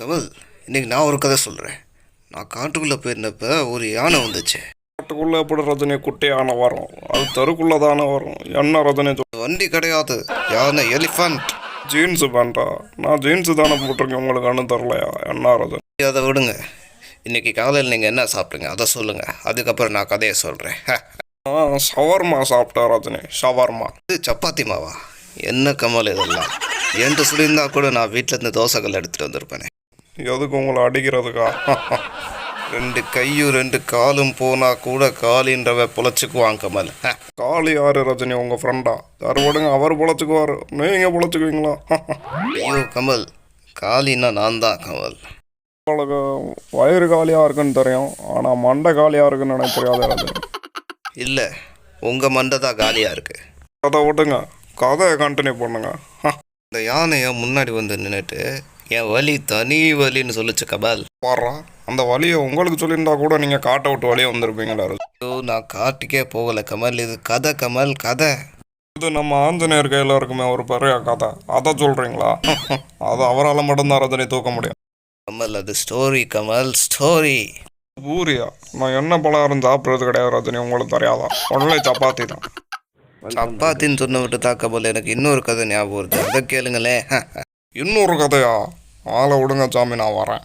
கமல், இன்னைக்கு நான் ஒரு கதை சொல்கிறேன். நான் காட்டுக்குள்ளே போயிருந்தப்ப ஒரு யானை வந்துச்சு. காட்டுக்குள்ளே எப்படி ரஜினி குட்டி யானை வரும்? அது தெருக்குள்ளே தானே வரும். என்ன ரஜினி வண்டி கிடையாது, யானை எலிஃபண்ட். ஜீன்ஸு பேண்டா? நான் ஜீன்ஸு தானே போட்டிருக்கேன், உங்களுக்கு ஒன்றும் தரலையா? என்ன ரஜினி? அதை விடுங்க. இன்னைக்கு காலையில் நீங்கள் என்ன சாப்பிடுங்க அதை சொல்லுங்கள், அதுக்கப்புறம் நான் கதையை சொல்கிறேன். ஷவர்மா சாப்பிட்டேன் ரஜினி, ஷவர்மா. இது சப்பாத்தி மாவா? என்ன கமல் இதெல்லாம்? என்கிட்ட சொல்லியிருந்தா கூட நான் வீட்டிலேருந்து தோசைகள் எடுத்துகிட்டு வந்திருப்பேனே. எதுக்கு உங்களை அடிக்கிறதுக்கா? 2 கையும் 2 காலும் போனால் கூட காலின்றவ பொழைச்சிக்குவான் கமல். காளி யாரு ரஜினி? உங்கள் ஃப்ரெண்டா? யார் விடுங்க, அவர் பொழைச்சிக்குவார், நீங்கள் பொழைச்சிக்குவீங்களா? ஐயோ கமல், காலின்னா நான் தான் கமல். உங்களுக்கு வயிறு காலியாக இருக்குன்னு தெரியும், ஆனால் மண்டை காலியாக இருக்குன்னு எனக்கு தெரியாத ரஜினி. இல்லை, உங்கள் மண்டை தான் காலியாக இருக்குது. அதை விட்டுங்க, கதையை கண்டினியூ பண்ணுங்க. இந்த யானையை முன்னாடி வந்து நின்றுட்டு என் வலி தனி வலின்னு சொல்லிச்சு கமல். பாடுறா, அந்த வழியை உங்களுக்கு சொல்லியிருந்தா கூட நீங்கள் காட்டை விட்டு வழியே வந்திருப்பீங்களா? ஐயோ, நான் காட்டுக்கே போகலை கமல், இது கதை கமல், கதை. இது நம்ம ஆஞ்சநேயர் கையில் இருக்குமே ஒரு பெரிய கதை, அதை சொல்கிறீங்களா? அது அவரால் மட்டும்தான் ரஜினி தூக்க முடியும் கமல். அது ஸ்டோரி கமல், ஸ்டோரி. பூரியா? நான் என்ன பலகாரம் சாப்பிட்றது கிடையாது ரஜினி, உங்களுக்கு தெரியாதான்? ஒன்லே சப்பாத்தி தான். சப்பாத்தின்னு சொன்ன விட்டு தான் கமல், எனக்கு இன்னொரு கதை ஞாபகம் வருது, அதை கேளுங்களேன். இன்னொரு கதையா? ஆளை விடுங்க சாமி, நான் வரேன்.